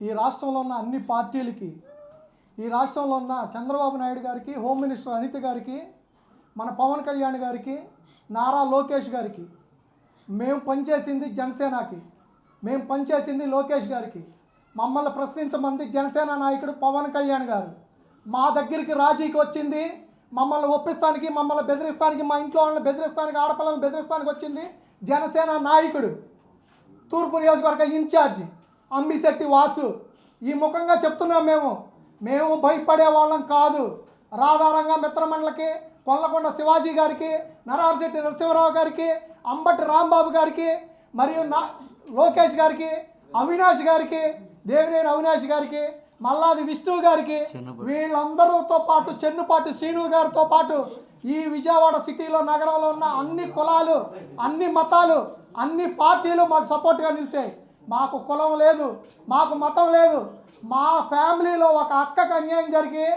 ఈ రాష్ట్రంలో ఉన్న అన్ని పార్టీలకి, ఈ రాష్ట్రంలో ఉన్న చంద్రబాబు నాయుడు గారికి, హోమ్ మినిస్టర్ అనిత గారికి, మన పవన్ కళ్యాణ్ గారికి, నారా లోకేష్ గారికి, మేము పనిచేసింది జనసేనకి, మేము పనిచేసింది లోకేష్ గారికి, మమ్మల్ని ప్రశ్నించమంది జనసేన నాయకుడు పవన్ కళ్యాణ్ గారు. మా దగ్గరికి రాజీకి వచ్చింది, మమ్మల్ని ఒప్పిస్తానికి, మమ్మల్ని బెదిరిస్తానికి, మా ఇంట్లో వాళ్ళని బెదిరిస్తానికి, ఆడపిల్లలను బెదిరిస్తానికి వచ్చింది జనసేన నాయకుడు, తూర్పు నియోజకవర్గ ఇన్ఛార్జి అమ్మిశెట్టి వాసు. ఈ ముఖంగా చెప్తున్నాం, మేము భయపడే వాళ్ళం కాదు. రాధారంగ మిత్రమండలికి, కొల్లకొండ శివాజీ గారికి, నరహరిశెట్టి నరసింహరావు గారికి, అంబటి రాంబాబు గారికి, మరియు లోకేష్ గారికి, అవినాష్ గారికి, దేవినేని అవినాష్ గారికి, మల్లాది విష్ణు గారికి, వీళ్ళందరితో పాటు చెన్నుపాటి శ్రీను గారితో పాటు ఈ విజయవాడ సిటీలో, నగరంలో ఉన్న అన్ని కులాలు, అన్ని మతాలు, అన్ని పార్టీలు మాకు సపోర్ట్గా నిలిచాయి. మాకు కులం లేదు, మాకు మతం లేదు. మా ఫ్యామిలీలో ఒక అక్కకు అన్యాయం జరిగి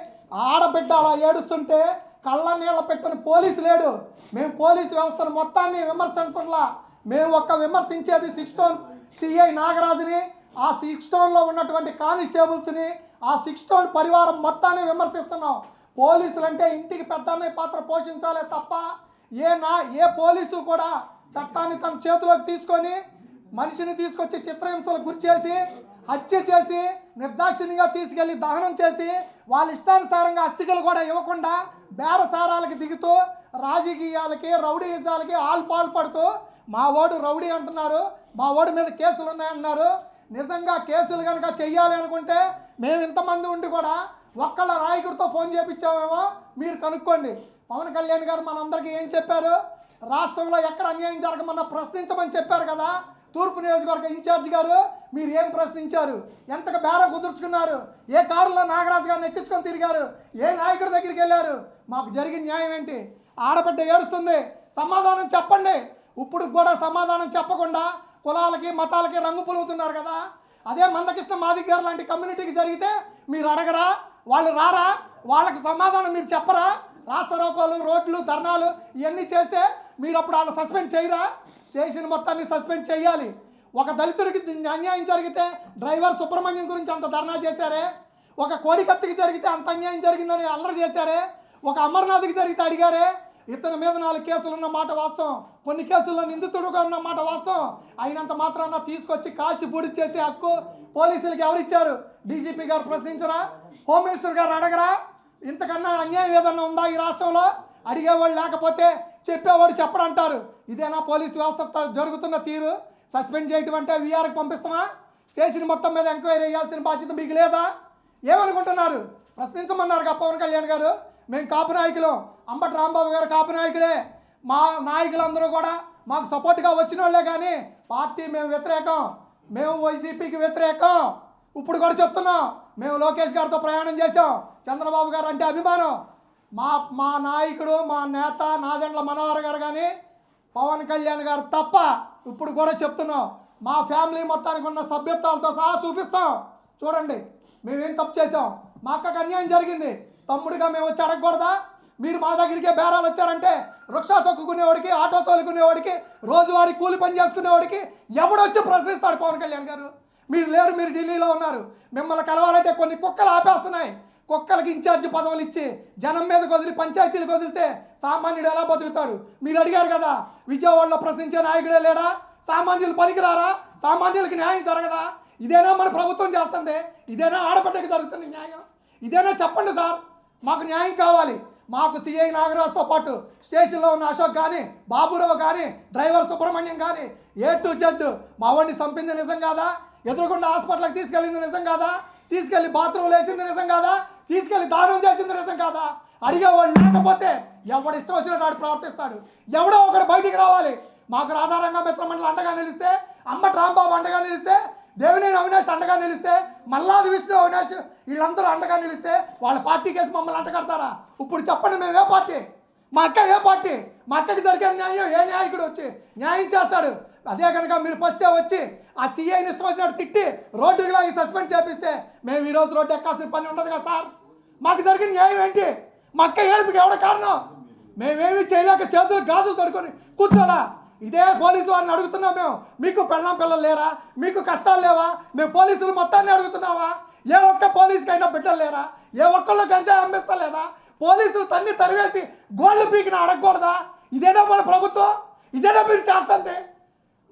ఆడబిడ్డ అలా ఏడుస్తుంటే కళ్ళ నీళ్ళ పెట్టని పోలీసు లేడు. మేము పోలీసు వ్యవస్థను మొత్తాన్ని విమర్శించట్లా. మేము విమర్శించేది 6 టౌన్ సిఐ నాగరాజుని, ఆ 6 టౌన్లో ఉన్నటువంటి కానిస్టేబుల్స్ని, ఆ 6 టౌన్ పరివారం మొత్తాన్ని విమర్శిస్తున్నాం. పోలీసులు అంటే ఇంటికి పెద్దన్నయ్య పాత్ర పోషించాలే తప్ప ఏ పోలీసు కూడా చట్టాన్ని తన చేతిలోకి తీసుకొని మనిషిని తీసుకొచ్చి చిత్రహింసలకు గురి చేసి, హత్య చేసి, నిర్దాక్షిణ్యంగా తీసుకెళ్లి దహనం చేసి, వాళ్ళ ఇష్టానుసారంగా అస్థికలు కూడా ఇవ్వకుండా బేరసారాలకి దిగుతూ రాజకీయాలకి, రౌడీయిజాలకి పాల్పడుతూ మా ఓడు రౌడీ అంటున్నారు, మా ఓడి మీద కేసులు ఉన్నాయన్నారు. నిజంగా కేసులు కనుక చెయ్యాలి అనుకుంటే మేము ఇంతమంది ఉండి కూడా ఒక్కళ్ళ నాయకుడితో ఫోన్ చేయించామేమో మీరు కనుక్కోండి. పవన్ కళ్యాణ్ గారు మనందరికీ ఏం చెప్పారు? రాష్ట్రంలో ఎక్కడ అన్యాయం జరగమన్నా ప్రశ్నించమని చెప్పారు కదా. తూర్పు నియోజకవర్గ ఇన్ఛార్జి గారు మీరు ఏం ప్రశ్నించారు? ఎంతగా బేర కుదుర్చుకున్నారు? ఏ కారులో నాగరాజు గారిని ఎక్కించుకొని తిరిగారు? ఏ నాయకుడి దగ్గరికి వెళ్ళారు? మాకు జరిగిన న్యాయం ఏంటి? ఆడబిడ్డ ఏడుస్తుంది, సమాధానం చెప్పండి. ఇప్పుడు కూడా సమాధానం చెప్పకుండా కులాలకి, మతాలకి రంగు పులుగుతున్నారు కదా. అదే మందకృష్ణ మాదిగ గారు లాంటి కమ్యూనిటీకి జరిగితే మీరు అడగరా? వాళ్ళు రారా? వాళ్ళకి సమాధానం మీరు చెప్పరా? రాస్తారోకోలు, రోడ్లు, ధర్నాలు ఇవన్నీ చేస్తే మీరు అప్పుడు వాళ్ళు సస్పెండ్ చేయరా? స్టేషన్ మొత్తాన్ని సస్పెండ్ చేయాలి. ఒక దళితుడికి అన్యాయం జరిగితే డ్రైవర్ సుబ్రహ్మణ్యం గురించి అంత ధర్నా చేశారే, ఒక కోడికత్తికి జరిగితే అంత అన్యాయం జరిగిందని అల్లరి చేశారే, ఒక అమర్నాథ్కి జరిగితే అడిగారే. ఇతని మీద 4 కేసులు ఉన్న మాట వాస్తవం, కొన్ని కేసుల్లో నిందితుడుగా ఉన్న మాట వాస్తవం. అయినంత మాత్రాన తీసుకొచ్చి కాల్చి బూడి చేసే హక్కు పోలీసులకు ఎవరిచ్చారు? డీజీపీ గారు ప్రశ్నించరా? హోమ్ మినిస్టర్ గారు అడగరా? ఇంతకన్నా అన్యాయం ఏదన్నా ఉందా ఈ రాష్ట్రంలో? అడిగేవాళ్ళు లేకపోతే చెప్పేవాడు చెప్పడంటారు. ఇదేనా పోలీసు వ్యవస్థ జరుగుతున్న తీరు? సస్పెండ్ చేయటం అంటే వీఆర్కి పంపిస్తామా? స్టేషన్ మొత్తం మీద ఎంక్వైరీ చేయాల్సిన బాధ్యత మీకు లేదా? ఏమనుకుంటున్నారు? ప్రశ్నించమన్నారు పవన్ కళ్యాణ్ గారు. మేము కాపు నాయకులం, అంబటి రాంబాబు గారు కాపు నాయకుడే. మా నాయకులందరూ కూడా మాకు సపోర్ట్గా వచ్చిన వాళ్ళే, కానీ పార్టీ మేము వ్యతిరేకం, మేము వైసీపీకి వ్యతిరేకం. ఇప్పుడు కూడా చెప్తున్నాం, మేము లోకేష్ గారితో ప్రయాణం చేసాం, చంద్రబాబు గారు అంటే అభిమానం. మా నాయకుడు, మా నేత నాదెండ్ల మనోహర్ గారు కానీ పవన్ కళ్యాణ్ గారు తప్ప. ఇప్పుడు కూడా చెప్తున్నాం, మా ఫ్యామిలీ మొత్తానికి ఉన్న సభ్యత్వాలతో సహా చూపిస్తాం. చూడండి, మేమేం తప్పు చేసాం. మా అక్కకు అన్యాయం జరిగింది, తమ్ముడిగా మేము వచ్చి అడగకూడదా? మీరు మా దగ్గరికే బేరాలు వచ్చారంటే రిక్షా తొక్కుకునేవాడికి, ఆటో తోలుకునేవాడికి, రోజువారీ కూలి పని చేసుకునేవాడికి ఎవడొచ్చి ప్రశ్నిస్తాడు? పవన్ కళ్యాణ్ గారు మీరు లేరు, మీరు ఢిల్లీలో ఉన్నారు. మిమ్మల్ని కలవాలంటే కొన్ని కుక్కలు ఆపేస్తున్నాయి. కుక్కలకి ఇన్ఛార్జి పదవులు ఇచ్చి జనం మీదకి వదిలి పంచాయతీలకు వదిలితే సామాన్యుడు ఎలా బతుకుతాడు? మీరు అడిగారు కదా, విజయవాడలో ప్రశ్నించే నాయకుడే లేడా? సామాన్యులు పనికిరారా? సామాన్యులకి న్యాయం జరగదా? ఇదేనా మన ప్రభుత్వం చేస్తుంది? ఇదేనా ఆడబిడ్డకి జరుగుతుంది న్యాయం? ఇదేనా? చెప్పండి సార్, మాకు న్యాయం కావాలి. మాకు సిఐ నాగరాజుతో పాటు స్టేషన్లో ఉన్న అశోక్ కానీ, బాబురావు కానీ, డ్రైవర్ సుబ్రహ్మణ్యం కానీ A to Z మా వాడిని చంపింది నిజం కాదా? ఎదురుకుండా హాస్పిటల్కి తీసుకెళ్ళింది నిజం కాదా? తీసుకెళ్ళి బాత్రూమ్లు వేసింది నిజం కాదా? తీసుకెళ్ళి దానం చేసింది నిజం కాదా? అడిగేవాళ్ళు లేకపోతే ఎవడు ఇష్టం వచ్చినట్టు వాడు ప్రవర్తిస్తాడు. ఎవడో ఒకడు బయటికి రావాలి. మాకు రాధారంగ మిత్రమండలి అండగా నిలిస్తే, అంబటి రాంబాబు అండగా నిలిస్తే, దేవినేని అవినాష్ అండగా నిలిస్తే, మల్లాది విష్ణు అవినాష్ వీళ్ళందరూ అండగా నిలిస్తే వాళ్ళ పార్టీ కేసు మమ్మల్ని అంటగడతారా? ఇప్పుడు చెప్పండి, మేము ఏ పార్టీ? మా అక్క ఏ పార్టీ? మా అక్కకి జరిగే న్యాయం ఏ నాయకుడు వచ్చి న్యాయం చేస్తాడు? అదే కనుక మీరు ఫస్టే వచ్చి ఆ సీఐని ఇష్టం వచ్చినట్టు తిట్టి రోడ్డుకి లాగి సస్పెండ్ చేపిస్తే మేము ఈరోజు రోడ్డు ఎక్కాల్సిన పని ఉండదు కదా సార్. మాకు జరిగిన న్యాయం ఏంటి? మా అక్క ఏడుపుకి ఎవడ కారణం? మేమేమి చేయలేక చేతులు గాజులు తడుకొని కూర్చోలా. ఇదే పోలీసు వారిని అడుగుతున్నాం మేము, మీకు పెళ్ళాం పిల్లలు లేరా, మీకు కష్టాలు లేవా? మేము పోలీసులు మొత్తాన్ని అడుగుతున్నావా? ఏ ఒక్క పోలీసుకైనా బిడ్డలు లేరా? ఏ ఒక్కళ్ళు గంజాయి అమ్మిస్తలేదా? పోలీసులు తన్ని తరివేసి గోళ్ళు పీకిన అడగకూడదా? ఇదేనా మన ప్రభుత్వం? ఇదేనా మీరు చేస్తుంది?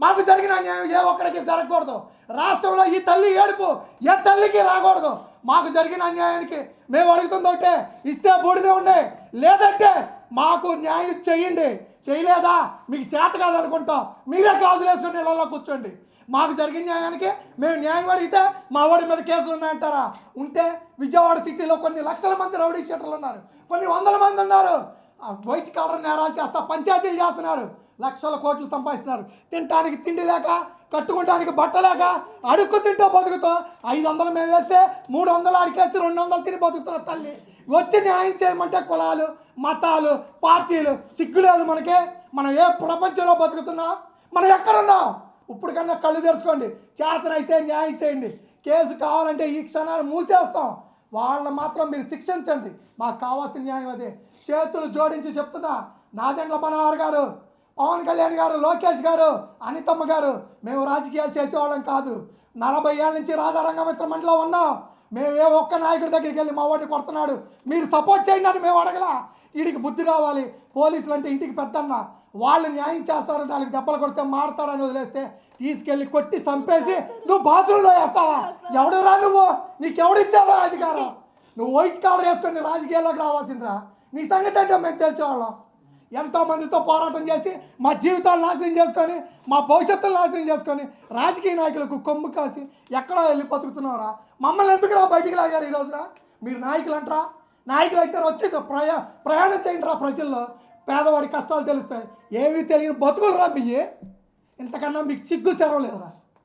మాకు జరిగిన అన్యాయం ఏ ఒక్కడికి జరగకూడదు. రాష్ట్రంలో ఈ తల్లి ఏడుపు ఏ తల్లికి రాకూడదు. మాకు జరిగిన అన్యాయానికి మేము అడుగుతుంది ఒకటే, ఇస్తే బూడిదే ఉండే, లేదంటే మాకు న్యాయం చేయండి. చేయలేదా మీకు చేత కాదనుకుంటాం, మీరే గాజులు వేసుకుని ఇళ్లలో కూర్చోండి. మాకు జరిగిన న్యాయానికి మేము న్యాయం అడిగితే మా వాడి మీద కేసులు ఉన్నాయంటారా? ఉంటే విజయవాడ సిటీలో కొన్ని లక్షల మంది రౌడీ షీటర్లు ఉన్నారు, కొన్ని వందల మంది ఉన్నారు. వైట్ కాలర్ నేరాలు చేస్తా పంచాయతీలు చేస్తున్నారు, లక్షల కోట్లు సంపాదిస్తున్నారు. తినడానికి తిండి లేక, కట్టుకోవడానికి బట్ట లేక, అడుక్కు తింటూ బతుకుతో 500 మేము వేస్తే 300 అడికేసి 200 తిని బతుకుతున్న తల్లి వచ్చి న్యాయం చేయమంటే కులాలు, మతాలు, పార్టీలు సిగ్గులేదు మనకి. మనం ఏ ప్రపంచంలో బతుకుతున్నాం? మనం ఎక్కడున్నాం? ఇప్పుడు కన్నా కళ్ళు తెరుచుకోండి. చేతనైతే న్యాయం చేయండి. కేసు కావాలంటే ఈ క్షణాలు మూసేస్తాం. వాళ్ళని మాత్రం మీరు శిక్షించండి. మాకు కావాల్సిన న్యాయం అదే. చేతులు జోడించి చెప్తున్నా, నాదెండ్ల మనోహర్ గారు, పవన్ కళ్యాణ్ గారు, లోకేష్ గారు, అనితమ్మ గారు, మేము రాజకీయాలు చేసేవాళ్ళం కాదు. 40 ఏళ్ళ నుంచి రాధారంగమిత్ర మండలిలో ఉన్నాం. మేము ఏ ఒక్క నాయకుడి దగ్గరికి వెళ్ళి మా వాడిని కొడుతున్నాడు మీరు సపోర్ట్ చేయండి అని మేము అడగలా. వీడికి బుద్ధి రావాలి. పోలీసులు అంటే ఇంటికి పెద్దన్న, వాళ్ళు న్యాయం చేస్తారు. 4 దెబ్బలు కొడితే మారుతాడని వదిలేస్తే తీసుకెళ్ళి కొట్టి చంపేసి నువ్వు బాత్రూంలో వేస్తావా? ఎవడురా నువ్వు? నీకెవడిచ్చావా అధికారం? నువ్వు వైట్ కాలర్ వేసుకొని రాజకీయాల్లోకి రావాల్సిందిరా. నీ సంగతి ఏంటో మేము తెలిసేవాళ్ళం. ఎంతోమందితో పోరాటం చేసి మా జీవితాలు నాశనం చేసుకొని, మా భవిష్యత్తును నాశనం చేసుకొని రాజకీయ నాయకులకు కొమ్ము కాసి ఎక్కడో వెళ్ళి బతుకుతున్నారా? మమ్మల్ని ఎందుకురా బయటికి లాగారు ఈ రోజున? మీరు నాయకులు అంటారా? నాయకులు అయితే వచ్చి ప్రయాణం చేయండి రా ప్రజల్లో. పేదవాడి కష్టాలు తెలుస్తాయి. ఏమీ తెలియని బతుకులు రా మీయే. ఇంతకన్నా మీకు సిగ్గు చెరవలేదురా.